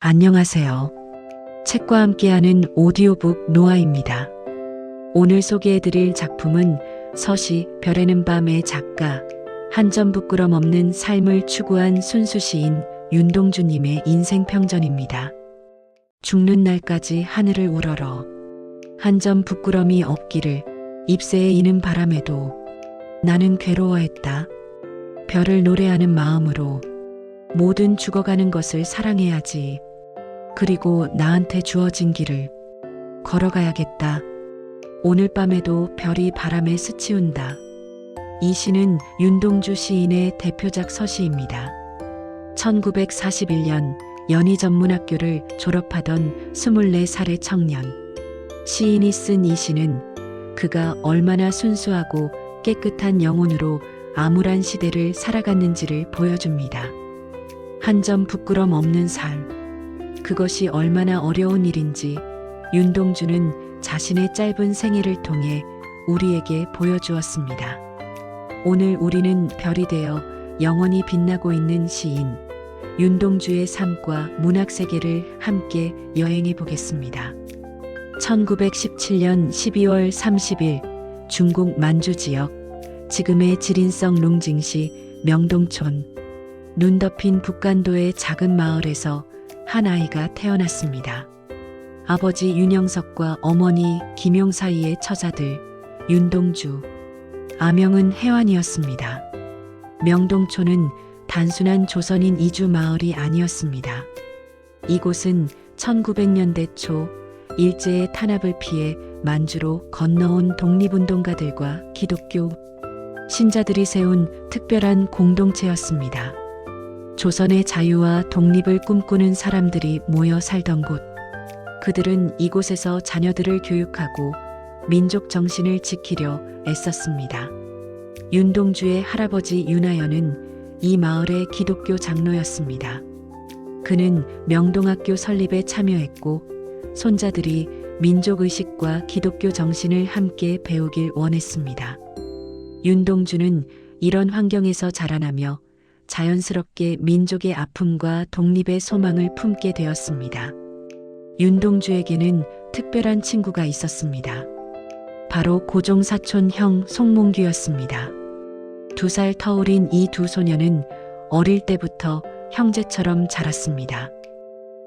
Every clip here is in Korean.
안녕하세요. 책과 함께하는 오디오북 노아입니다. 오늘 소개해드릴 작품은 서시 별에는 밤의 작가, 한 점 부끄럼 없는 삶을 추구한 순수 시인 윤동주님의 인생평전입니다. 죽는 날까지 하늘을 우러러 한 점 부끄럼이 없기를 잎새에 이는 바람에도 나는 괴로워했다. 별을 노래하는 마음으로 모든 죽어가는 것을 사랑해야지. 그리고 나한테 주어진 길을 걸어가야겠다. 오늘 밤에도 별이 바람에 스치운다. 이 시는 윤동주 시인의 대표작 서시입니다. 1941년 연희전문학교를 졸업하던 24살의 청년. 시인이 쓴 이 시는 그가 얼마나 순수하고 깨끗한 영혼으로 암울한 시대를 살아갔는지를 보여줍니다. 한 점 부끄럼 없는 삶. 그것이 얼마나 어려운 일인지 윤동주는 자신의 짧은 생애를 통해 우리에게 보여주었습니다. 오늘 우리는 별이 되어 영원히 빛나고 있는 시인 윤동주의 삶과 문학 세계를 함께 여행해 보겠습니다. 1917년 12월 30일 중국 만주 지역, 지금의 지린성 룽징시 명동촌, 눈 덮인 북간도의 작은 마을에서 한 아이가 태어났습니다. 아버지 윤영석과 어머니 김용 사이의 처자들 윤동주, 아명은 혜완이었습니다. 명동촌은 단순한 조선인 이주 마을이 아니었습니다. 이곳은 1900년대 초 일제의 탄압을 피해 만주로 건너온 독립운동가들과 기독교 신자들이 세운 특별한 공동체였습니다. 조선의 자유와 독립을 꿈꾸는 사람들이 모여 살던 곳. 그들은 이곳에서 자녀들을 교육하고 민족 정신을 지키려 애썼습니다. 윤동주의 할아버지 윤하연은 이 마을의 기독교 장로였습니다. 그는 명동학교 설립에 참여했고 손자들이 민족의식과 기독교 정신을 함께 배우길 원했습니다. 윤동주는 이런 환경에서 자라나며 자연스럽게 민족의 아픔과 독립의 소망을 품게 되었습니다. 윤동주에게는 특별한 친구가 있었습니다. 바로 고종 사촌 형 송몽규였습니다. 2살 터울인 이 두 소녀는 어릴 때부터 형제처럼 자랐습니다.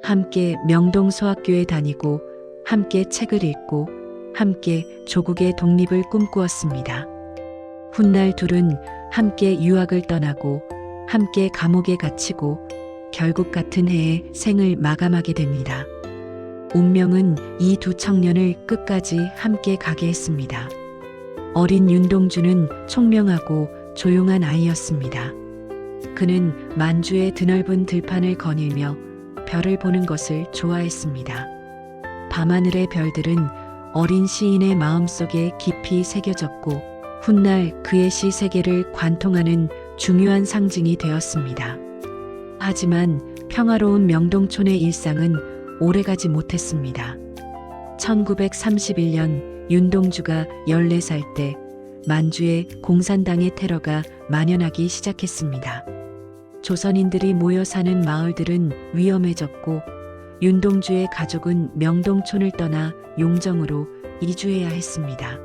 함께 명동 소학교에 다니고 함께 책을 읽고 함께 조국의 독립을 꿈꾸었습니다. 훗날 둘은 함께 유학을 떠나고 함께 감옥에 갇히고 결국 같은 해에 생을 마감하게 됩니다. 운명은 이 두 청년을 끝까지 함께 가게 했습니다. 어린 윤동주는 총명하고 조용한 아이였습니다. 그는 만주의 드넓은 들판을 거닐며 별을 보는 것을 좋아했습니다. 밤하늘의 별들은 어린 시인의 마음속에 깊이 새겨졌고 훗날 그의 시 세계를 관통하는 중요한 상징이 되었습니다. 하지만 평화로운 명동촌의 일상은 오래가지 못했습니다. 1931년 윤동주가 14살 때 만주에 공산당의 테러가 만연하기 시작했습니다. 조선인들이 모여 사는 마을들은 위험해졌고 윤동주의 가족은 명동촌을 떠나 용정으로 이주해야 했습니다.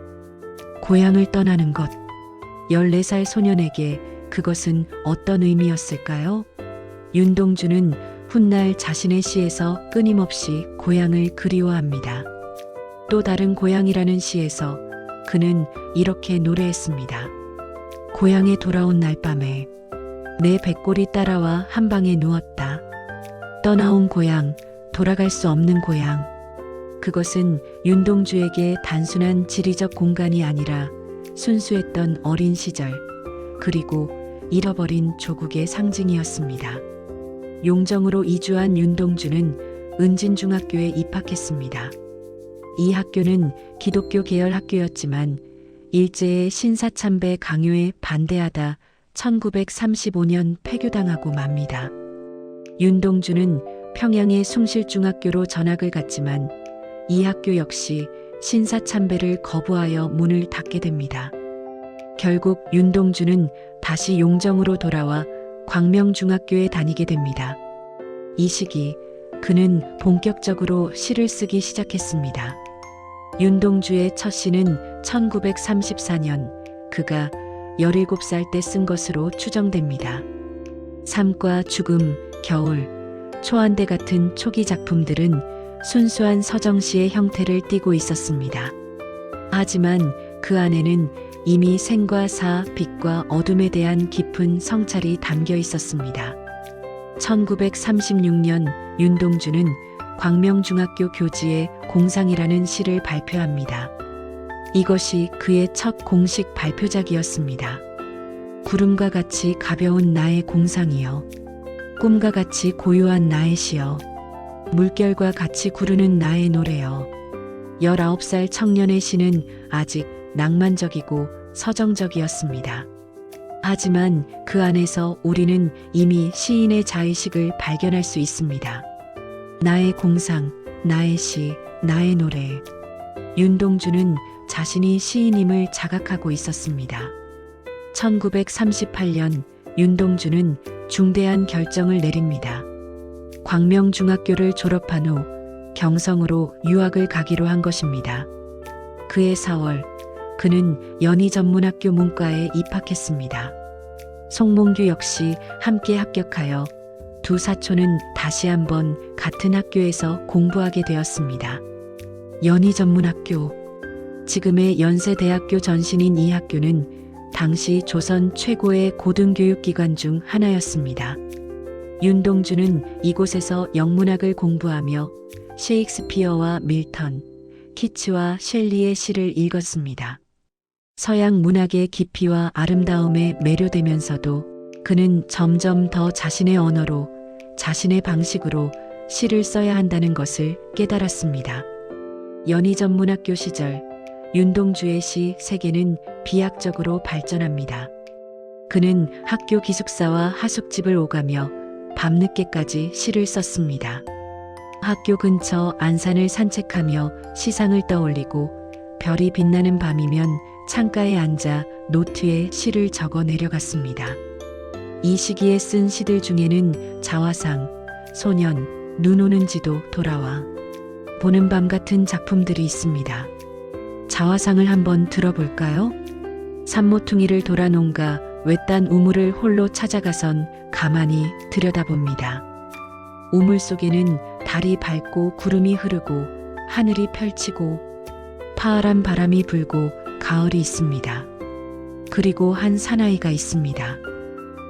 고향을 떠나는 것, 14살 소년에게 그것은 어떤 의미였을까요? 윤동주는 훗날 자신의 시에서 끊임없이 고향을 그리워합니다. 또 다른 고향이라는 시에서 그는 이렇게 노래했습니다. 고향에 돌아온 날 밤에 내 백골이 따라와 한 방에 누웠다. 떠나온 고향, 돌아갈 수 없는 고향. 그것은 윤동주에게 단순한 지리적 공간이 아니라 순수했던 어린 시절, 그리고 잃어버린 조국의 상징이었습니다. 용정으로 이주한 윤동주는 은진중학교에 입학했습니다. 이 학교는 기독교 계열 학교였지만 일제의 신사참배 강요에 반대하다 1935년 폐교당하고 맙니다. 윤동주는 평양의 숭실중학교로 전학을 갔지만 이 학교 역시 신사참배를 거부하여 문을 닫게 됩니다. 결국 윤동주는 다시 용정으로 돌아와 광명중학교에 다니게 됩니다. 이 시기 그는 본격적으로 시를 쓰기 시작했습니다. 윤동주의 첫 시는 1934년 그가 17살 때 쓴 것으로 추정됩니다. 삶과 죽음, 겨울, 초안대 같은 초기 작품들은 순수한 서정시의 형태를 띠고 있었습니다. 하지만 그 안에는 이미 생과 사, 빛과 어둠에 대한 깊은 성찰이 담겨 있었습니다. 1936년 윤동주는 광명중학교 교지에 공상이라는 시를 발표합니다. 이것이 그의 첫 공식 발표작이었습니다. 구름과 같이 가벼운 나의 공상이여, 꿈과 같이 고요한 나의 시여, 물결과 같이 구르는 나의 노래여. 19살 청년의 시는 아직 낭만적이고 서정적이었습니다. 하지만 그 안에서 우리는 이미 시인의 자의식을 발견할 수 있습니다. 나의 공상, 나의 시, 나의 노래. 윤동주는 자신이 시인임을 자각하고 있었습니다. 1938년 윤동주는 중대한 결정을 내립니다. 광명중학교를 졸업한 후 경성으로 유학을 가기로 한 것입니다. 그해 4월 그는 연희전문학교 문과에 입학했습니다. 송몽규 역시 함께 합격하여 두 사촌은 다시 한번 같은 학교에서 공부하게 되었습니다. 연희전문학교, 지금의 연세대학교 전신인 이 학교는 당시 조선 최고의 고등교육기관 중 하나였습니다. 윤동주는 이곳에서 영문학을 공부하며 셰익스피어와 밀턴, 키츠와 셸리의 시를 읽었습니다. 서양 문학의 깊이와 아름다움에 매료되면서도 그는 점점 더 자신의 언어로, 자신의 방식으로 시를 써야 한다는 것을 깨달았습니다. 연희전문학교 시절 윤동주의 시 세계는 비약적으로 발전합니다. 그는 학교 기숙사와 하숙집을 오가며 밤늦게까지 시를 썼습니다. 학교 근처 안산을 산책하며 시상을 떠올리고 별이 빛나는 밤이면 창가에 앉아 노트에 시를 적어 내려갔습니다. 이 시기에 쓴 시들 중에는 자화상, 소년, 눈 오는 지도, 돌아와, 보는 밤 같은 작품들이 있습니다. 자화상을 한번 들어볼까요? 산모퉁이를 돌아 농가 외딴 우물을 홀로 찾아가선 가만히 들여다봅니다. 우물 속에는 달이 밝고 구름이 흐르고 하늘이 펼치고 파란 바람이 불고 가을이 있습니다. 그리고 한 사나이가 있습니다.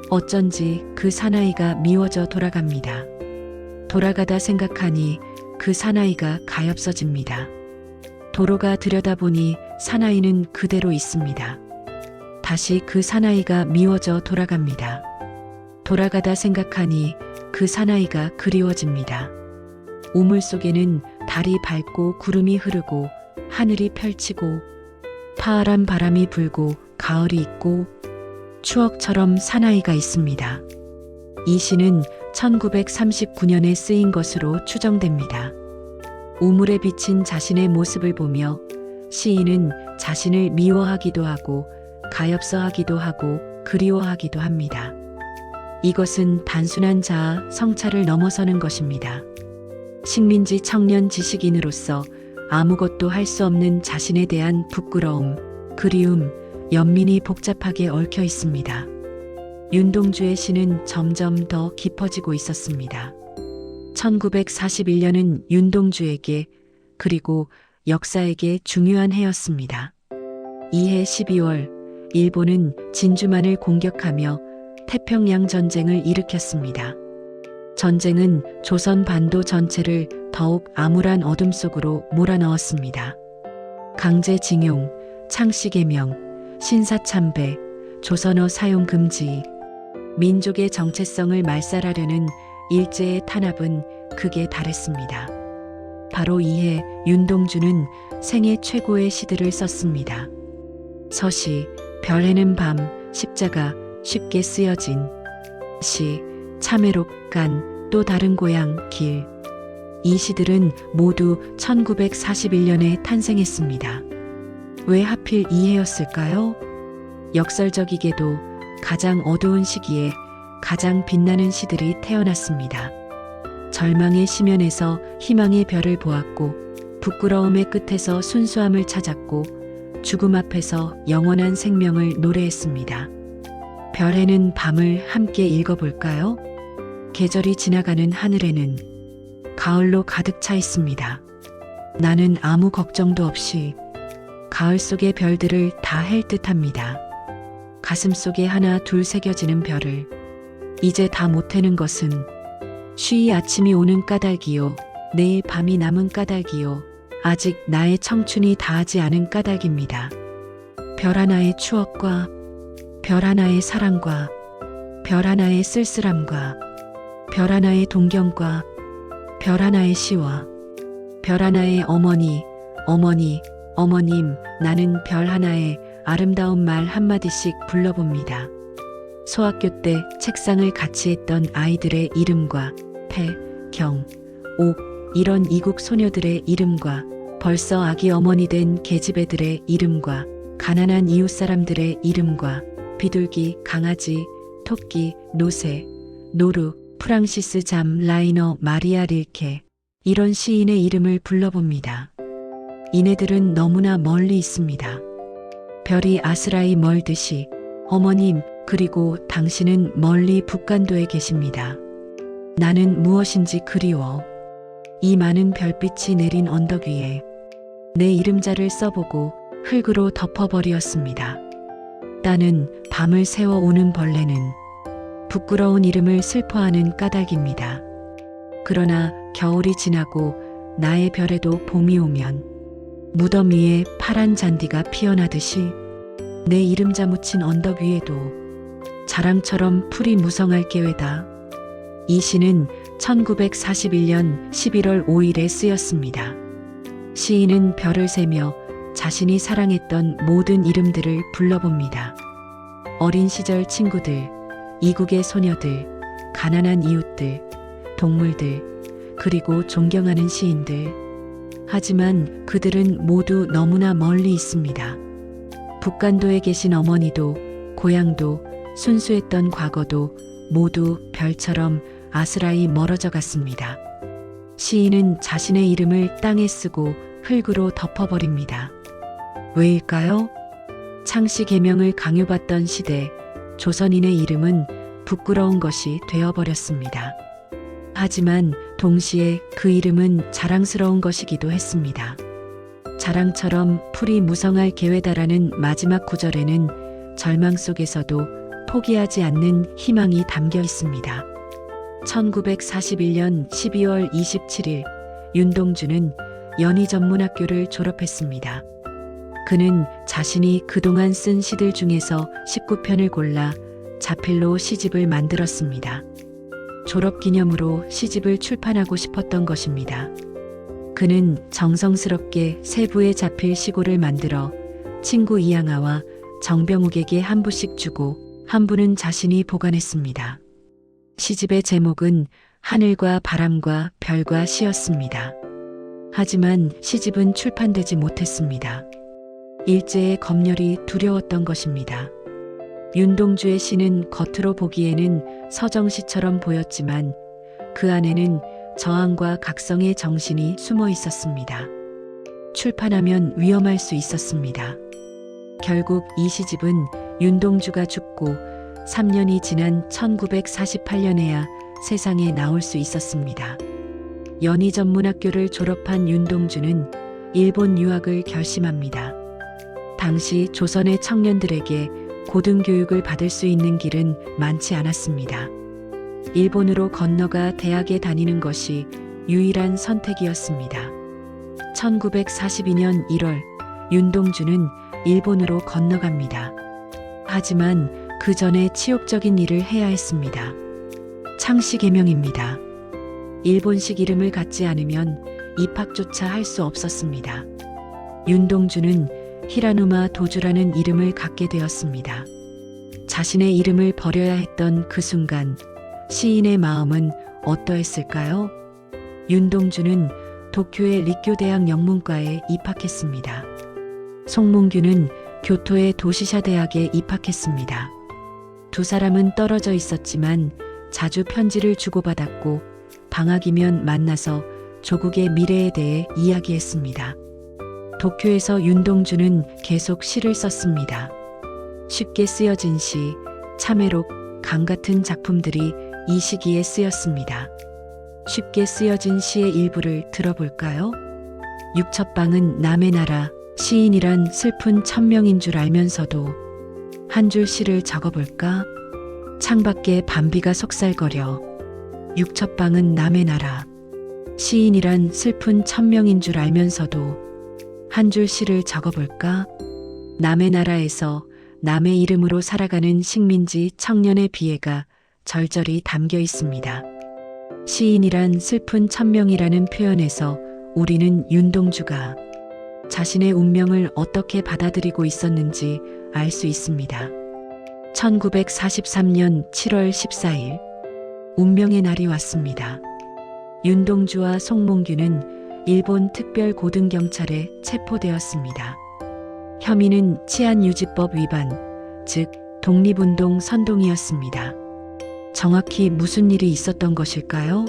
어쩐지 그 사나이가 미워져 돌아갑니다. 돌아가다 생각하니 그 사나이가 가엾어집니다. 도로가 들여다보니 사나이는 그대로 있습니다. 다시 그 사나이가 미워져 돌아갑니다. 돌아가다 생각하니 그 사나이가 그리워집니다. 우물 속에는 달이 밝고 구름이 흐르고 하늘이 펼치고 파란 바람이 불고 가을이 있고 추억처럼 사나이가 있습니다. 이 시는 1939년에 쓰인 것으로 추정됩니다. 우물에 비친 자신의 모습을 보며 시인은 자신을 미워하기도 하고 가엾어하기도 하고 그리워하기도 합니다. 이것은 단순한 자아 성찰을 넘어서는 것입니다. 식민지 청년 지식인으로서 아무것도 할 수 없는 자신에 대한 부끄러움, 그리움, 연민이 복잡하게 얽혀 있습니다. 윤동주의 시는 점점 더 깊어지고 있었습니다. 1941년은 윤동주에게 그리고 역사에게 중요한 해였습니다. 이해 12월 일본은 진주만을 공격하며 태평양 전쟁을 일으켰습니다. 전쟁은 조선 반도 전체를 더욱 암울한 어둠 속으로 몰아넣었습니다. 강제징용, 창씨개명, 신사참배, 조선어 사용 금지, 민족의 정체성을 말살하려는 일제의 탄압은 극에 달했습니다. 바로 이해 윤동주는 생애 최고의 시들을 썼습니다. 서시, 별해는 밤, 십자가, 쉽게 쓰여진 시, 참외록간, 또 다른 고향, 길. 이 시들은 모두 1941년에 탄생했습니다. 왜 하필 이 해였을까요? 역설적이게도 가장 어두운 시기에 가장 빛나는 시들이 태어났습니다. 절망의 심연에서 희망의 별을 보았고 부끄러움의 끝에서 순수함을 찾았고 죽음 앞에서 영원한 생명을 노래했습니다. 별에는 밤을 함께 읽어볼까요? 계절이 지나가는 하늘에는 가을로 가득 차 있습니다. 나는 아무 걱정도 없이 가을 속의 별들을 다 헬 듯합니다. 가슴 속에 하나 둘 새겨지는 별을 이제 다 못 해는 것은 쉬이 아침이 오는 까닭이요, 내일 밤이 남은 까닭이요, 아직 나의 청춘이 다하지 않은 까닭입니다. 별 하나의 추억과 별 하나의 사랑과 별 하나의 쓸쓸함과 별 하나의 동경과 별 하나의 시와 별 하나의 어머니, 어머니, 어머님, 나는 별 하나의 아름다운 말 한마디씩 불러봅니다. 소학교 때 책상을 같이 했던 아이들의 이름과 태, 경, 옥, 이런 이국 소녀들의 이름과 벌써 아기 어머니 된 계집애들의 이름과 가난한 이웃 사람들의 이름과 비둘기, 강아지, 토끼, 노새, 노루, 프랑시스 잠, 라이너, 마리아 릴케, 이런 시인의 이름을 불러봅니다. 이네들은 너무나 멀리 있습니다. 별이 아스라이 멀듯이 어머님, 그리고 당신은 멀리 북간도에 계십니다. 나는 무엇인지 그리워. 이 많은 별빛이 내린 언덕 위에 내 이름자를 써보고 흙으로 덮어버리었습니다. 따는 밤을 새워 오는 벌레는 부끄러운 이름을 슬퍼하는 까닭입니다. 그러나 겨울이 지나고 나의 별에도 봄이 오면 무덤 위에 파란 잔디가 피어나듯이 내 이름자 묻힌 언덕 위에도 자랑처럼 풀이 무성할 계획다. 이 시는 1941년 11월 5일에 쓰였습니다. 시인은 별을 세며 자신이 사랑했던 모든 이름들을 불러봅니다. 어린 시절 친구들, 이국의 소녀들, 가난한 이웃들, 동물들, 그리고 존경하는 시인들. 하지만 그들은 모두 너무나 멀리 있습니다. 북간도에 계신 어머니도, 고향도, 순수했던 과거도 모두 별처럼 아스라이 멀어져 갔습니다. 시인은 자신의 이름을 땅에 쓰고 흙으로 덮어버립니다. 왜일까요? 창씨 계명을 강요받던 시대, 조선인의 이름은 부끄러운 것이 되어버렸습니다. 하지만 동시에 그 이름은 자랑스러운 것이기도 했습니다. 자랑처럼 풀이 무성할 계획다라는 마지막 구절에는 절망 속에서도 포기하지 않는 희망이 담겨 있습니다. 1941년 12월 27일 윤동주는 연희전문학교를 졸업했습니다. 그는 자신이 그동안 쓴 시들 중에서 19편을 골라 자필로 시집을 만들었습니다. 졸업 기념으로 시집을 출판하고 싶었던 것입니다. 그는 정성스럽게 세 부의 자필 시고를 만들어 친구 이양아와 정병욱에게 한 부씩 주고 한 부는 자신이 보관했습니다. 시집의 제목은 하늘과 바람과 별과 시였습니다. 하지만 시집은 출판되지 못했습니다. 일제의 검열이 두려웠던 것입니다. 윤동주의 시는 겉으로 보기에는 서정시처럼 보였지만 그 안에는 저항과 각성의 정신이 숨어 있었습니다. 출판하면 위험할 수 있었습니다. 결국 이 시집은 윤동주가 죽고 3년이 지난 1948년에야 세상에 나올 수 있었습니다. 연희전문학교를 졸업한 윤동주는 일본 유학을 결심합니다. 당시 조선의 청년들에게 고등교육을 받을 수 있는 길은 많지 않았습니다. 일본으로 건너가 대학에 다니는 것이 유일한 선택이었습니다. 1942년 1월 윤동주는 일본으로 건너갑니다. 하지만 그 전에 치욕적인 일을 해야 했습니다. 창씨 계명입니다. 일본식 이름을 갖지 않으면 입학조차 할 수 없었습니다. 윤동주는 히라누마 도주라는 이름을 갖게 되었습니다. 자신의 이름을 버려야 했던 그 순간 시인의 마음은 어떠했을까요? 윤동주는 도쿄의立교대학 영문과에 입학했습니다. 송몽규는 교토의 도시샤 대학에 입학했습니다. 두 사람은 떨어져 있었지만 자주 편지를 주고받았고 방학이면 만나서 조국의 미래에 대해 이야기했습니다. 도쿄에서 윤동주는 계속 시를 썼습니다. 쉽게 쓰여진 시, 참외록, 강 같은 작품들이 이 시기에 쓰였습니다. 쉽게 쓰여진 시의 일부를 들어볼까요? 육첩방은 남의 나라, 시인이란 슬픈 천명인 줄 알면서도 한 줄 시를 적어볼까? 창밖에 밤비가 속살거려. 육첩방은 남의 나라, 시인이란 슬픈 천명인 줄 알면서도 한 줄 시를 적어볼까? 남의 나라에서 남의 이름으로 살아가는 식민지 청년의 비애가 절절히 담겨 있습니다. 시인이란 슬픈 천명이라는 표현에서 우리는 윤동주가 자신의 운명을 어떻게 받아들이고 있었는지 알 수 있습니다. 1943년 7월 14일, 운명의 날이 왔습니다. 윤동주와 송몽규는 일본 특별고등경찰에 체포되었습니다. 혐의는 치안유지법 위반, 즉 독립운동 선동이었습니다. 정확히 무슨 일이 있었던 것일까요?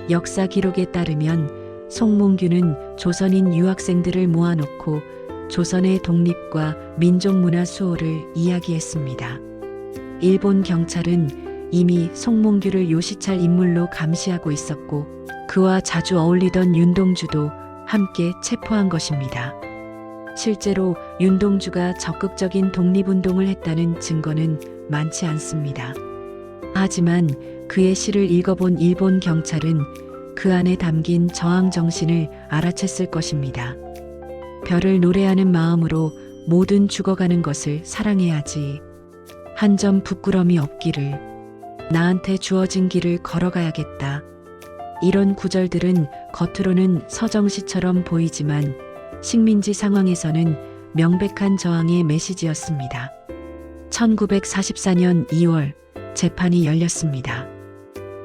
역사 기록에 따르면 송몽규는 조선인 유학생들을 모아놓고 조선의 독립과 민족문화 수호를 이야기했습니다. 일본 경찰은 이미 송몽규를 요시찰 인물로 감시하고 있었고 그와 자주 어울리던 윤동주도 함께 체포한 것입니다. 실제로 윤동주가 적극적인 독립운동을 했다는 증거는 많지 않습니다. 하지만 그의 시를 읽어본 일본 경찰은 그 안에 담긴 저항 정신을 알아챘을 것입니다. 별을 노래하는 마음으로 모든 죽어가는 것을 사랑해야지. 한 점 부끄럼이 없기를. 나한테 주어진 길을 걸어가야겠다. 이런 구절들은 겉으로는 서정시처럼 보이지만 식민지 상황에서는 명백한 저항의 메시지였습니다. 1944년 2월 재판이 열렸습니다.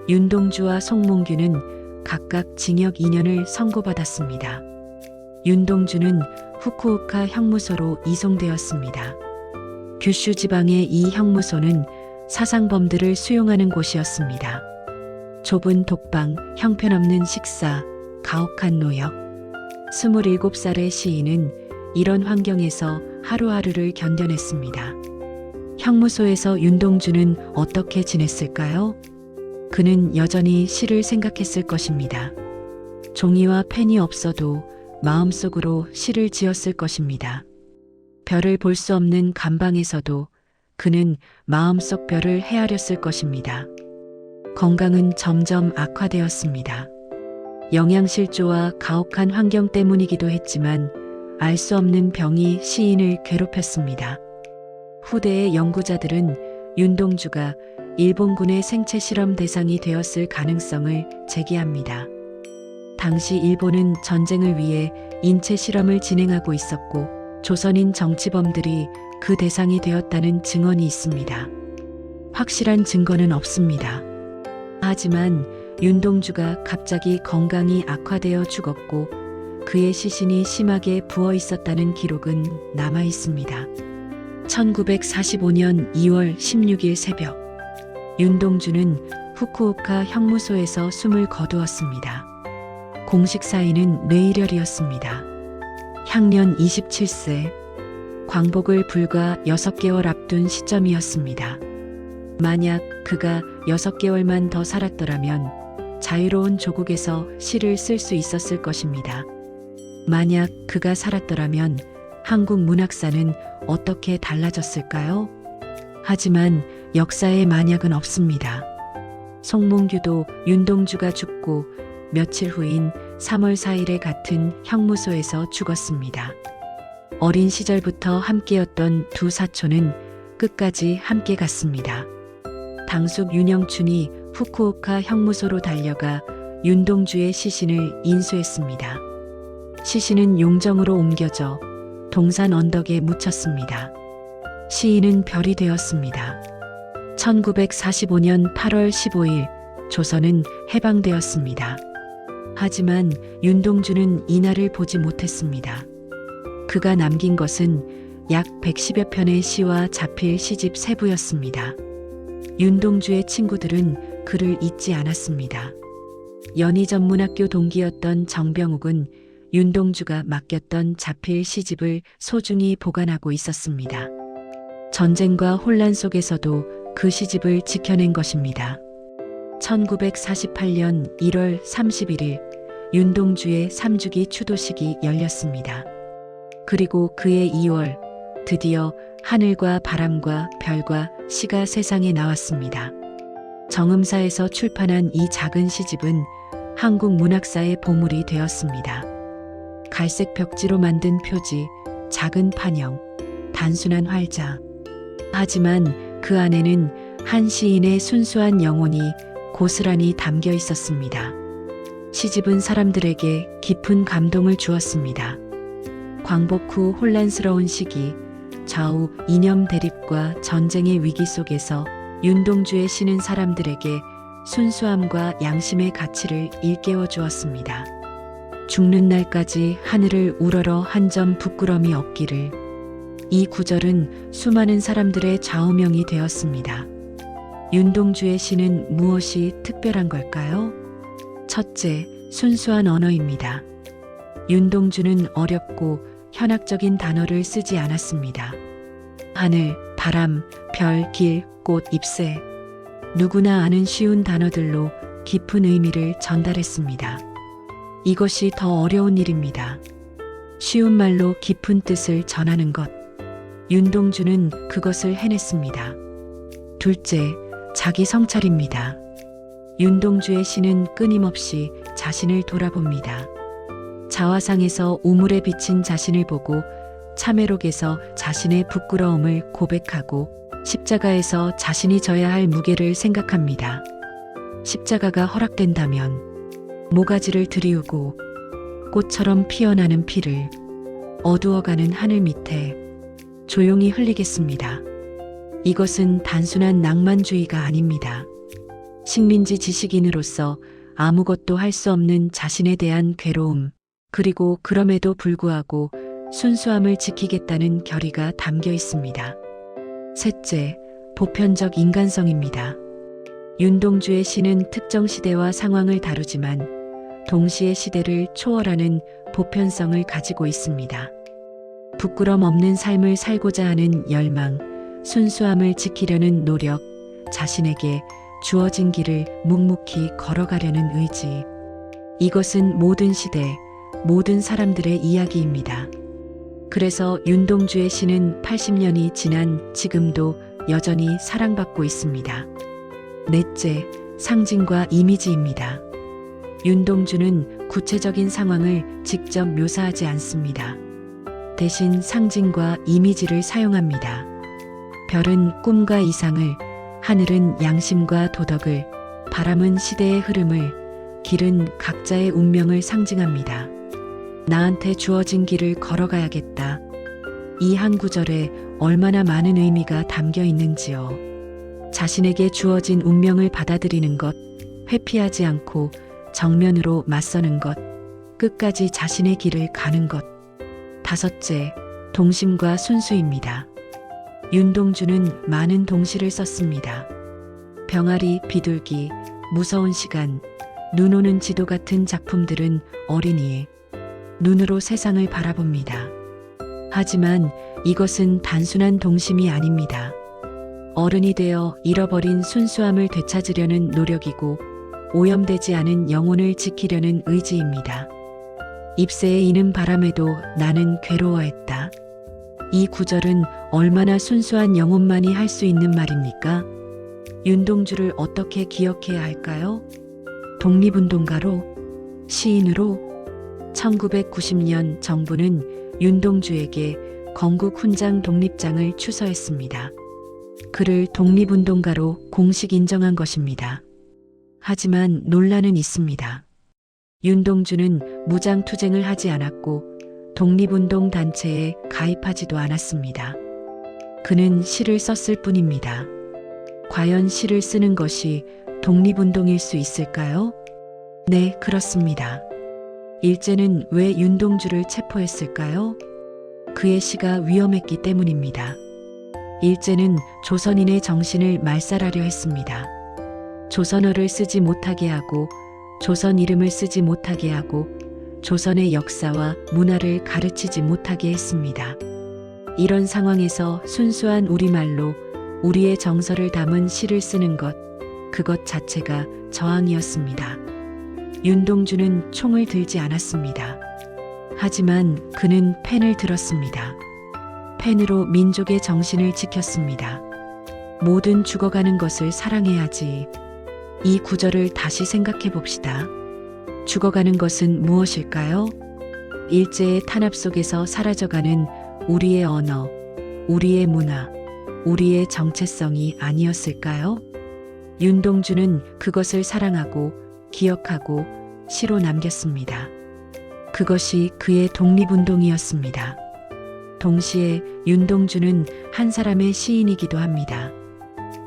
윤동주와 송몽규는 각각 징역 2년을 선고받았습니다. 윤동주는 후쿠오카 형무소로 이송되었습니다. 규슈 지방의 이 형무소는 사상범들을 수용하는 곳이었습니다. 좁은 독방, 형편없는 식사, 가혹한 노역. 27살의 시인은 이런 환경에서 하루하루를 견뎌냈습니다. 형무소에서 윤동주는 어떻게 지냈을까요? 그는 여전히 시를 생각했을 것입니다. 종이와 펜이 없어도 마음속으로 시를 지었을 것입니다. 별을 볼 수 없는 감방에서도 그는 마음속 별을 헤아렸을 것입니다. 건강은 점점 악화되었습니다. 영양실조와 가혹한 환경 때문이기도 했지만 알 수 없는 병이 시인을 괴롭혔습니다. 후대의 연구자들은 윤동주가 일본군의 생체 실험 대상이 되었을 가능성을 제기합니다. 당시 일본은 전쟁을 위해 인체 실험을 진행하고 있었고 조선인 정치범들이 그 대상이 되었다는 증언이 있습니다. 확실한 증거는 없습니다. 하지만 윤동주가 갑자기 건강이 악화되어 죽었고 그의 시신이 심하게 부어 있었다는 기록은 남아 있습니다. 1945년 2월 16일 새벽, 윤동주는 후쿠오카 형무소에서 숨을 거두었습니다. 공식 사인은 뇌일혈이었습니다. 향년 27세, 광복을 불과 6개월 앞둔 시점이었습니다. 만약 그가 6개월만 더 살았더라면 자유로운 조국에서 시를 쓸 수 있었을 것입니다. 만약 그가 살았더라면 한국 문학사는 어떻게 달라졌을까요? 하지만 역사에 만약은 없습니다. 송몽규도 윤동주가 죽고 며칠 후인 3월 4일에 같은 형무소에서 죽었습니다. 어린 시절부터 함께였던 두 사촌은 끝까지 함께 갔습니다. 당숙 윤영춘이 후쿠오카 형무소로 달려가 윤동주의 시신을 인수했습니다. 시신은 용정으로 옮겨져 동산 언덕에 묻혔습니다. 시인은 별이 되었습니다. 1945년 8월 15일 조선은 해방되었습니다. 하지만 윤동주는 이날을 보지 못했습니다. 그가 남긴 것은 약 110여 편의 시와 자필 시집 3부였습니다. 윤동주의 친구들은 그를 잊지 않았습니다. 연희전문학교 동기였던 정병욱은 윤동주가 맡겼던 자필 시집을 소중히 보관하고 있었습니다. 전쟁과 혼란 속에서도 그 시집을 지켜낸 것입니다. 1948년 1월 31일 윤동주의 3주기 추도식이 열렸습니다. 그리고 그해 2월 드디어 하늘과 바람과 별과 시가 세상에 나왔습니다. 정음사에서 출판한 이 작은 시집은 한국 문학사의 보물이 되었습니다. 갈색 벽지로 만든 표지, 작은 판형, 단순한 활자. 하지만 그 안에는 한 시인의 순수한 영혼이 고스란히 담겨 있었습니다. 시집은 사람들에게 깊은 감동을 주었습니다. 광복 후 혼란스러운 시기, 좌우 이념 대립과 전쟁의 위기 속에서 윤동주의 시는 사람들에게 순수함과 양심의 가치를 일깨워 주었습니다. 죽는 날까지 하늘을 우러러 한 점 부끄럼이 없기를. 이 구절은 수많은 사람들의 좌우명이 되었습니다. 윤동주의 시는 무엇이 특별한 걸까요? 첫째, 순수한 언어입니다. 윤동주는 어렵고 현학적인 단어를 쓰지 않았습니다. 하늘, 바람, 별, 길, 꽃, 잎새. 누구나 아는 쉬운 단어들로 깊은 의미를 전달했습니다. 이것이 더 어려운 일입니다. 쉬운 말로 깊은 뜻을 전하는 것. 윤동주는 그것을 해냈습니다. 둘째, 자기 성찰입니다. 윤동주의 시는 끊임없이 자신을 돌아봅니다. 자화상에서 우물에 비친 자신을 보고 참회록에서 자신의 부끄러움을 고백하고 십자가에서 자신이 져야 할 무게를 생각합니다. 십자가가 허락된다면 모가지를 들이우고 꽃처럼 피어나는 피를 어두워가는 하늘 밑에 조용히 흘리겠습니다. 이것은 단순한 낭만주의가 아닙니다. 식민지 지식인으로서 아무것도 할 수 없는 자신에 대한 괴로움, 그리고 그럼에도 불구하고 순수함을 지키겠다는 결의가 담겨 있습니다. 셋째, 보편적 인간성입니다. 윤동주의 시는 특정 시대와 상황을 다루지만 동시에 시대를 초월하는 보편성을 가지고 있습니다. 부끄럼 없는 삶을 살고자 하는 열망, 순수함을 지키려는 노력, 자신에게 주어진 길을 묵묵히 걸어가려는 의지. 이것은 모든 시대, 모든 사람들의 이야기입니다. 그래서 윤동주의 시는 80년이 지난 지금도 여전히 사랑받고 있습니다. 넷째, 상징과 이미지입니다. 윤동주는 구체적인 상황을 직접 묘사하지 않습니다. 대신 상징과 이미지를 사용합니다. 별은 꿈과 이상을, 하늘은 양심과 도덕을, 바람은 시대의 흐름을, 길은 각자의 운명을 상징합니다. 나한테 주어진 길을 걸어가야겠다. 이 한 구절에 얼마나 많은 의미가 담겨 있는지요. 자신에게 주어진 운명을 받아들이는 것, 회피하지 않고 정면으로 맞서는 것, 끝까지 자신의 길을 가는 것. 다섯째, 동심과 순수입니다. 윤동주는 많은 동시를 썼습니다. 병아리, 비둘기, 무서운 시간, 눈 오는 지도 같은 작품들은 어린이의 눈으로 세상을 바라봅니다. 하지만 이것은 단순한 동심이 아닙니다. 어른이 되어 잃어버린 순수함을 되찾으려는 노력이고 오염되지 않은 영혼을 지키려는 의지입니다. 잎새에 이는 바람에도 나는 괴로워했다. 이 구절은 얼마나 순수한 영혼만이 할 수 있는 말입니까? 윤동주를 어떻게 기억해야 할까요? 독립운동가로? 시인으로? 1990년 정부는 윤동주에게 건국 훈장 독립장을 추서했습니다. 그를 독립운동가로 공식 인정한 것입니다. 하지만 논란은 있습니다. 윤동주는 무장투쟁을 하지 않았고 독립운동 단체에 가입하지도 않았습니다. 그는 시를 썼을 뿐입니다. 과연 시를 쓰는 것이 독립운동일 수 있을까요? 네, 그렇습니다. 일제는 왜 윤동주를 체포했을까요? 그의 시가 위험했기 때문입니다. 일제는 조선인의 정신을 말살하려 했습니다. 조선어를 쓰지 못하게 하고 조선 이름을 쓰지 못하게 하고 조선의 역사와 문화를 가르치지 못하게 했습니다. 이런 상황에서 순수한 우리말로 우리의 정서를 담은 시를 쓰는 것, 그것 자체가 저항이었습니다. 윤동주는 총을 들지 않았습니다. 하지만 그는 펜을 들었습니다. 펜으로 민족의 정신을 지켰습니다. 모든 죽어가는 것을 사랑해야지. 이 구절을 다시 생각해 봅시다. 죽어가는 것은 무엇일까요? 일제의 탄압 속에서 사라져가는 우리의 언어, 우리의 문화, 우리의 정체성이 아니었을까요? 윤동주는 그것을 사랑하고 기억하고 시로 남겼습니다. 그것이 그의 독립운동이었습니다. 동시에 윤동주는 한 사람의 시인이기도 합니다.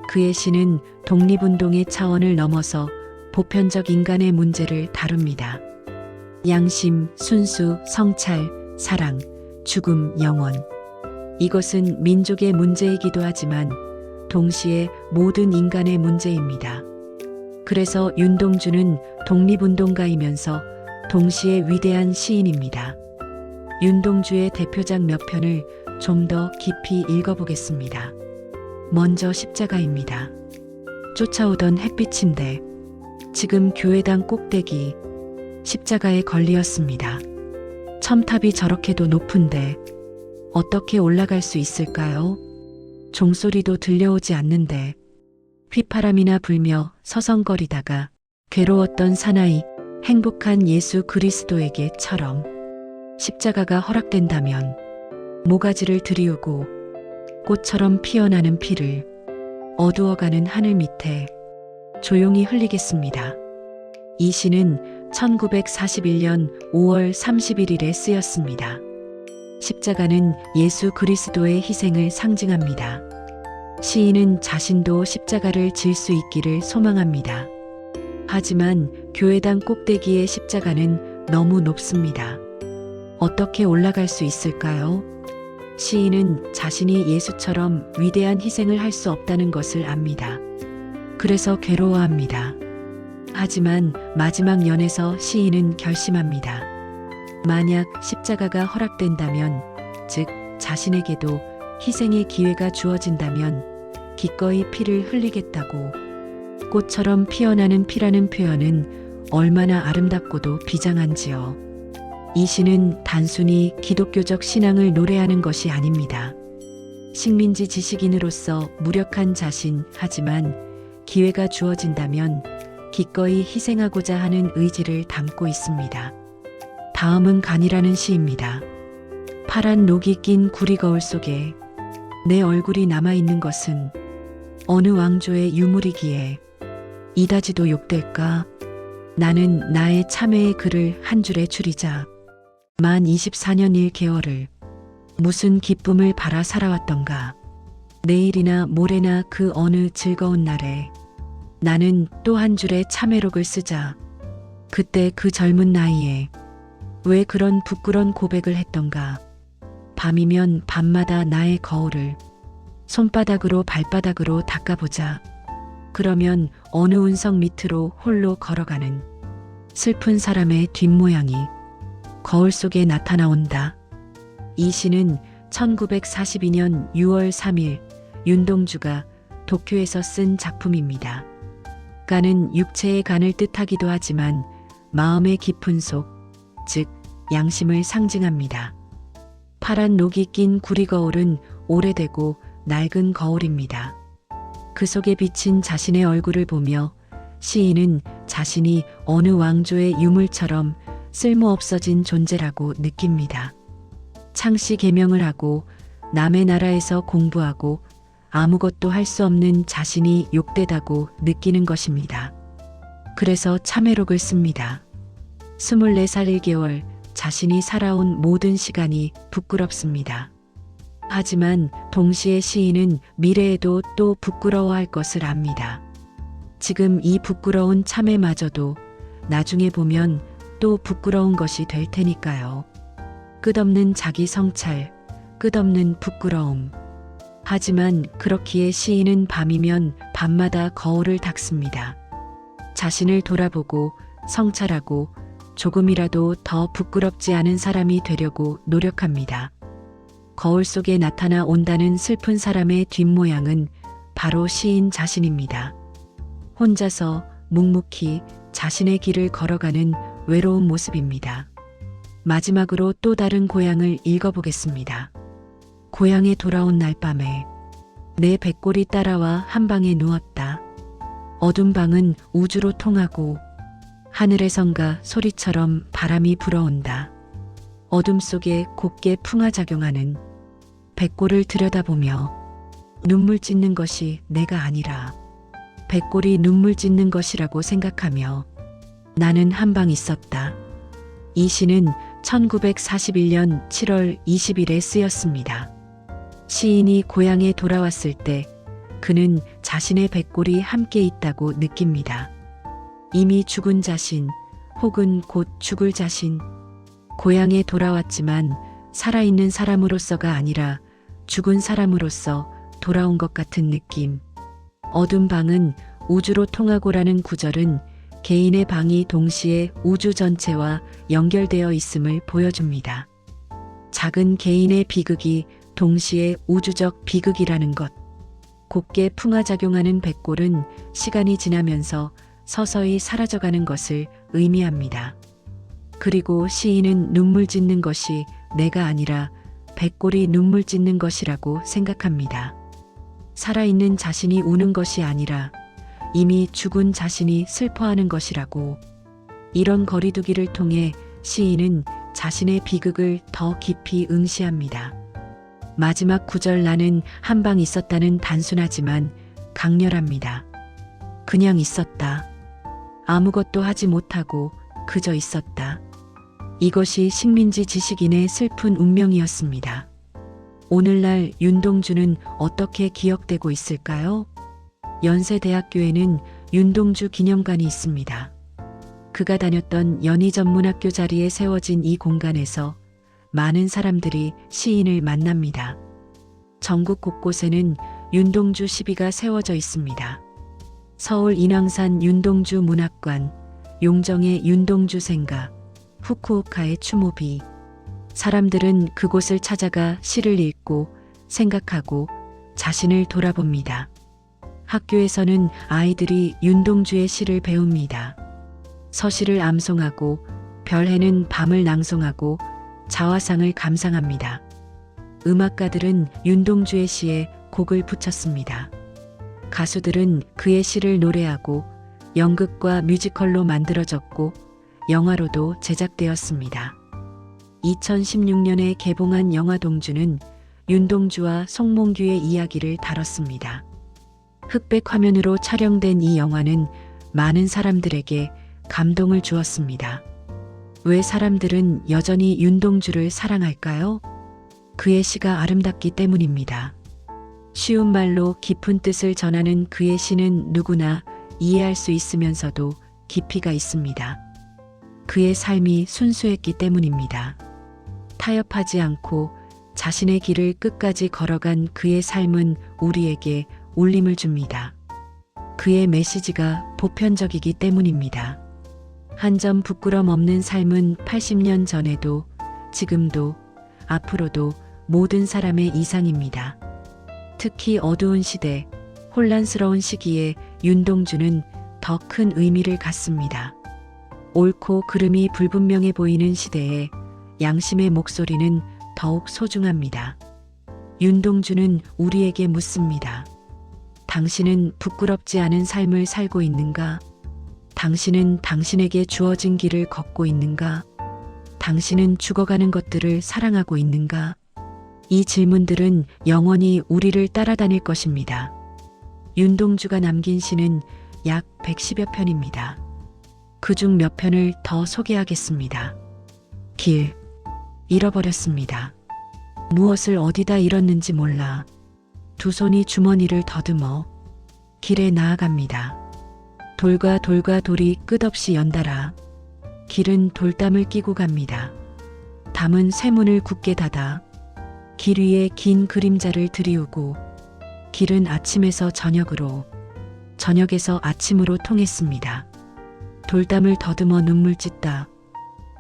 그의 시는 독립운동의 차원을 넘어서 보편적 인간의 문제를 다룹니다. 양심, 순수, 성찰, 사랑, 죽음, 영원. 이것은 민족의 문제이기도 하지만 동시에 모든 인간의 문제입니다. 그래서 윤동주는 독립운동가이면서 동시에 위대한 시인입니다. 윤동주의 대표작 몇 편을 좀 더 깊이 읽어보겠습니다. 먼저 십자가입니다. 쫓아오던 햇빛인데 지금 교회당 꼭대기 십자가에 걸리었습니다. 첨탑이 저렇게도 높은데 어떻게 올라갈 수 있을까요? 종소리도 들려오지 않는데 휘파람이나 불며 서성거리다가 괴로웠던 사나이 행복한 예수 그리스도에게처럼 십자가가 허락된다면 모가지를 들이우고 꽃처럼 피어나는 피를 어두워가는 하늘 밑에 조용히 흘리겠습니다. 이 시는 1941년 5월 31일에 쓰였습니다. 십자가는 예수 그리스도의 희생을 상징합니다. 시인은 자신도 십자가를 질 수 있기를 소망합니다. 하지만 교회당 꼭대기의 십자가는 너무 높습니다. 어떻게 올라갈 수 있을까요? 시인은 자신이 예수처럼 위대한 희생을 할 수 없다는 것을 압니다. 그래서 괴로워합니다. 하지만 마지막 연에서 시인은 결심합니다. 만약 십자가가 허락된다면, 즉 자신에게도 희생의 기회가 주어진다면 기꺼이 피를 흘리겠다고. 꽃처럼 피어나는 피라는 표현은 얼마나 아름답고도 비장한지요. 이 시는 단순히 기독교적 신앙을 노래하는 것이 아닙니다. 식민지 지식인으로서 무력한 자신, 하지만 기회가 주어진다면 기꺼이 희생하고자 하는 의지를 담고 있습니다. 다음은 간이라는 시입니다. 파란 녹이 낀 구리거울 속에 내 얼굴이 남아있는 것은 어느 왕조의 유물이기에 이다지도 욕될까? 나는 나의 참회의 글을 한 줄에 줄이자 만 24년 1개월을 무슨 기쁨을 바라 살아왔던가. 내일이나 모레나 그 어느 즐거운 날에 나는 또 한 줄의 참회록을 쓰자. 그때 그 젊은 나이에 왜 그런 부끄러운 고백을 했던가. 밤이면 밤마다 나의 거울을 손바닥으로 발바닥으로 닦아보자. 그러면 어느 운석 밑으로 홀로 걸어가는 슬픈 사람의 뒷모양이 거울 속에 나타나온다. 이 시는 1942년 6월 3일 윤동주가 도쿄에서 쓴 작품입니다. 간은 육체의 간을 뜻하기도 하지만 마음의 깊은 속, 즉 양심을 상징합니다. 파란 녹이 낀 구리거울은 오래되고 낡은 거울입니다. 그 속에 비친 자신의 얼굴을 보며 시인은 자신이 어느 왕조의 유물처럼 쓸모없어진 존재라고 느낍니다. 창씨 개명을 하고 남의 나라에서 공부하고 아무것도 할 수 없는 자신이 욕되다고 느끼는 것입니다. 그래서 참회록을 씁니다. 24살 1개월 자신이 살아온 모든 시간이 부끄럽습니다. 하지만 동시에 시인은 미래에도 또 부끄러워할 것을 압니다. 지금 이 부끄러운 참회마저도 나중에 보면 또 부끄러운 것이 될 테니까요. 끝없는 자기 성찰, 끝없는 부끄러움. 하지만 그렇기에 시인은 밤이면 밤마다 거울을 닦습니다. 자신을 돌아보고 성찰하고 조금이라도 더 부끄럽지 않은 사람이 되려고 노력합니다. 거울 속에 나타나 온다는 슬픈 사람의 뒷모양은 바로 시인 자신입니다. 혼자서 묵묵히 자신의 길을 걸어가는 외로운 모습입니다. 마지막으로 또 다른 고향을 읽어보겠습니다. 고향에 돌아온 날 밤에 내 백골이 따라와 한 방에 누웠다. 어둠 방은 우주로 통하고 하늘에선가 소리처럼 바람이 불어온다. 어둠 속에 곱게 풍화작용하는 백골을 들여다보며 눈물 찢는 것이 내가 아니라 백골이 눈물 찢는 것이라고 생각하며 나는 한 방 있었다. 이 시는 1941년 7월 20일에 쓰였습니다. 시인이 고향에 돌아왔을 때 그는 자신의 백골이 함께 있다고 느낍니다. 이미 죽은 자신 혹은 곧 죽을 자신, 고향에 돌아왔지만 살아있는 사람으로서가 아니라 죽은 사람으로서 돌아온 것 같은 느낌. 어둠 방은 우주로 통하고라는 구절은 개인의 방이 동시에 우주 전체와 연결되어 있음을 보여줍니다. 작은 개인의 비극이 동시에 우주적 비극이라는 것. 곱게 풍화작용하는 백골은 시간이 지나면서 서서히 사라져가는 것을 의미합니다. 그리고 시인은 눈물 짓는 것이 내가 아니라 백골이 눈물 짓는 것이라고 생각합니다. 살아있는 자신이 우는 것이 아니라 이미 죽은 자신이 슬퍼하는 것이라고. 이런 거리두기를 통해 시인은 자신의 비극을 더 깊이 응시합니다. 마지막 구절 나는 한 방 있었다는 단순하지만 강렬합니다. 그냥 있었다. 아무것도 하지 못하고 그저 있었다. 이것이 식민지 지식인의 슬픈 운명이었습니다. 오늘날 윤동주는 어떻게 기억되고 있을까요? 연세대학교에는 윤동주 기념관이 있습니다. 그가 다녔던 연희전문학교 자리에 세워진 이 공간에서 많은 사람들이 시인을 만납니다. 전국 곳곳에는 윤동주 시비가 세워져 있습니다. 서울 인왕산 윤동주 문학관, 용정의 윤동주 생가, 후쿠오카의 추모비. 사람들은 그곳을 찾아가 시를 읽고 생각하고 자신을 돌아봅니다. 학교에서는 아이들이 윤동주의 시를 배웁니다. 서시를 암송하고 별해는 밤을 낭송하고 자화상을 감상합니다. 음악가들은 윤동주의 시에 곡을 붙였습니다. 가수들은 그의 시를 노래하고 연극과 뮤지컬로 만들어졌고 영화로도 제작되었습니다. 2016년에 개봉한 영화 동주는 윤동주와 송몽규의 이야기를 다뤘습니다. 흑백 화면으로 촬영된 이 영화는 많은 사람들에게 감동을 주었습니다. 왜 사람들은 여전히 윤동주를 사랑할까요? 그의 시가 아름답기 때문입니다. 쉬운 말로 깊은 뜻을 전하는 그의 시는 누구나 이해할 수 있으면서도 깊이가 있습니다. 그의 삶이 순수했기 때문입니다. 타협하지 않고 자신의 길을 끝까지 걸어간 그의 삶은 우리에게 울림을 줍니다. 그의 메시지가 보편적이기 때문입니다. 한 점 부끄럼 없는 삶은 80년 전에도 지금도 앞으로도 모든 사람의 이상입니다. 특히 어두운 시대, 혼란스러운 시기에 윤동주는 더 큰 의미를 갖습니다. 옳고 그름이 불분명해 보이는 시대에 양심의 목소리는 더욱 소중합니다. 윤동주는 우리에게 묻습니다. 당신은 부끄럽지 않은 삶을 살고 있는가? 당신은 당신에게 주어진 길을 걷고 있는가? 당신은 죽어가는 것들을 사랑하고 있는가? 이 질문들은 영원히 우리를 따라다닐 것입니다. 윤동주가 남긴 시는 약 110여 편입니다. 그중 몇 편을 더 소개하겠습니다. 길. 잃어버렸습니다. 무엇을 어디다 잃었는지 몰라 두 손이 주머니를 더듬어 길에 나아갑니다. 돌과 돌이 끝없이 연달아 길은 돌담을 끼고 갑니다. 담은 쇠문을 굳게 닫아 길 위에 긴 그림자를 들이우고 길은 아침에서 저녁으로, 저녁에서 아침으로 통했습니다. 돌담을 더듬어 눈물 찢다.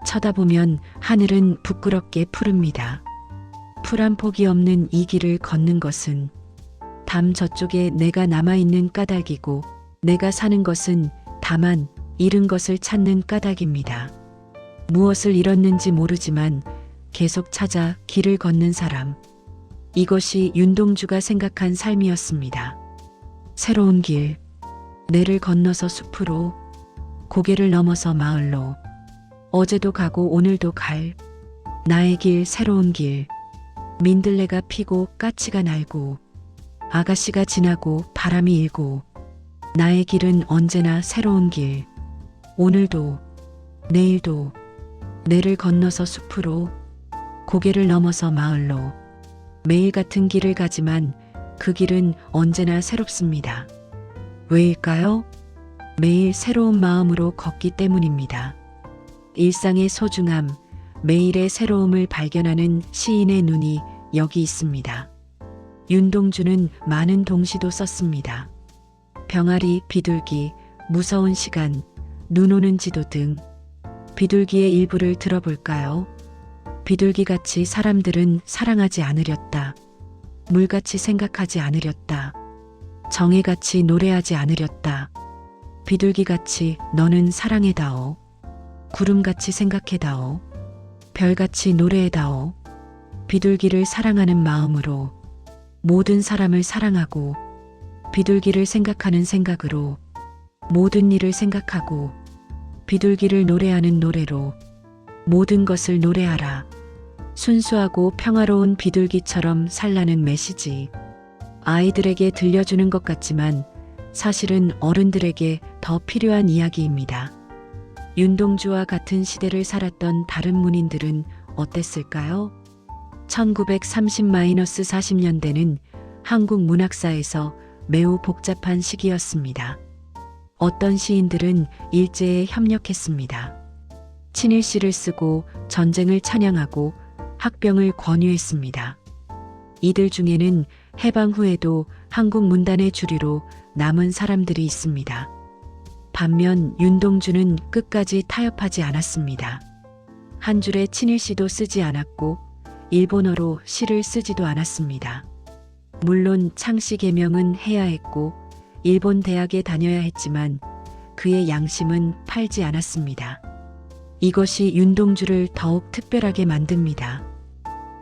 쳐다보면 하늘은 부끄럽게 푸릅니다. 풀 한 폭이 없는 이 길을 걷는 것은 담 저쪽에 내가 남아있는 까닭이고 내가 사는 것은 다만 잃은 것을 찾는 까닭입니다. 무엇을 잃었는지 모르지만 계속 찾아 길을 걷는 사람. 이것이 윤동주가 생각한 삶이었습니다. 새로운 길, 내를 건너서 숲으로, 고개를 넘어서 마을로, 어제도 가고 오늘도 갈 나의 길, 새로운 길. 민들레가 피고 까치가 날고 아가씨가 지나고 바람이 일고 나의 길은 언제나 새로운 길. 오늘도 내일도 내를 건너서 숲으로, 고개를 넘어서 마을로. 매일 같은 길을 가지만 그 길은 언제나 새롭습니다. 왜일까요? 매일 새로운 마음으로 걷기 때문입니다. 일상의 소중함, 매일의 새로움을 발견하는 시인의 눈이 여기 있습니다. 윤동주는 많은 동시도 썼습니다. 병아리, 비둘기, 무서운 시간, 눈 오는 지도 등. 비둘기의 일부를 들어볼까요? 비둘기같이 사람들은 사랑하지 않으렸다. 물같이 생각하지 않으렸다. 정해같이 노래하지 않으렸다. 비둘기같이 너는 사랑해다오. 구름같이 생각해다오. 별같이 노래해다오. 비둘기를 사랑하는 마음으로 모든 사람을 사랑하고 비둘기를 생각하는 생각으로 모든 일을 생각하고 비둘기를 노래하는 노래로 모든 것을 노래하라. 순수하고 평화로운 비둘기처럼 살라는 메시지. 아이들에게 들려주는 것 같지만 사실은 어른들에게 더 필요한 이야기입니다. 윤동주와 같은 시대를 살았던 다른 문인들은 어땠을까요? 1930-40년대는 한국 문학사에서 매우 복잡한 시기였습니다. 어떤 시인들은 일제에 협력했습니다. 친일시를 쓰고 전쟁을 찬양하고 학병을 권유했습니다. 이들 중에는 해방 후에도 한국 문단의 주류로 남은 사람들이 있습니다. 반면 윤동주는 끝까지 타협하지 않았습니다. 한 줄의 친일시도 쓰지 않았고 일본어로 시를 쓰지도 않았습니다. 물론 창씨 개명은 해야 했고 일본 대학에 다녀야 했지만 그의 양심은 팔지 않았습니다. 이것이 윤동주를 더욱 특별하게 만듭니다.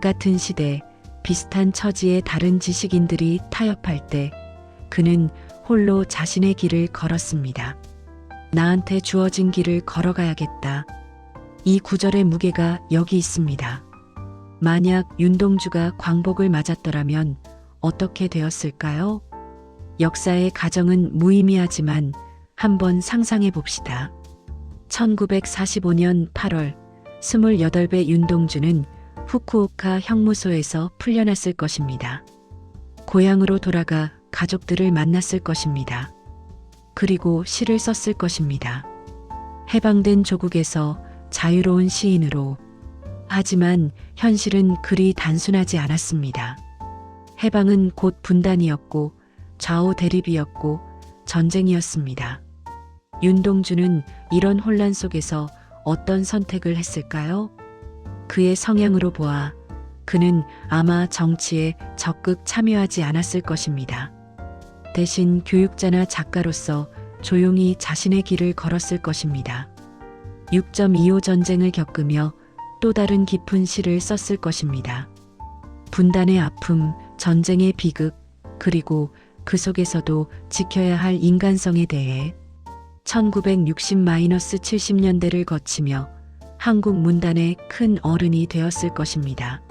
같은 시대, 비슷한 처지의 다른 지식인들이 타협할 때 그는 홀로 자신의 길을 걸었습니다. 나한테 주어진 길을 걸어가야겠다. 이 구절의 무게가 여기 있습니다. 만약 윤동주가 광복을 맞았더라면 어떻게 되었을까요? 역사의 가정은 무의미하지만 한번 상상해 봅시다. 1945년 8월 28배 윤동주는 후쿠오카 형무소에서 풀려났을 것입니다. 고향으로 돌아가 가족들을 만났을 것입니다. 그리고 시를 썼을 것입니다. 해방된 조국에서 자유로운 시인으로. 하지만 현실은 그리 단순하지 않았습니다. 해방은 곧 분단이었고 좌우 대립이었고 전쟁이었습니다. 윤동주는 이런 혼란 속에서 어떤 선택을 했을까요? 그의 성향으로 보아 그는 아마 정치에 적극 참여하지 않았을 것입니다. 대신 교육자나 작가로서 조용히 자신의 길을 걸었을 것입니다. 6.25 전쟁을 겪으며 또 다른 깊은 시를 썼을 것입니다. 분단의 아픔, 전쟁의 비극, 그리고 그 속에서도 지켜야 할 인간성에 대해 1960-70년대를 거치며 한국 문단의 큰 어른이 되었을 것입니다.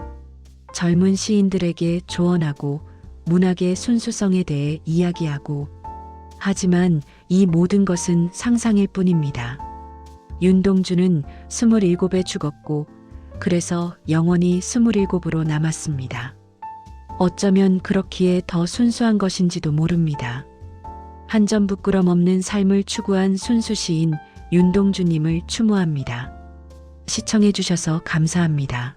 젊은 시인들에게 조언하고 문학의 순수성에 대해 이야기하고. 하지만 이 모든 것은 상상일 뿐입니다. 윤동주는 27에 죽었고 그래서 영원히 27으로 남았습니다. 어쩌면 그렇기에 더 순수한 것인지도 모릅니다. 한 점 부끄럼 없는 삶을 추구한 순수 시인 윤동주님을 추모합니다. 시청해 주셔서 감사합니다.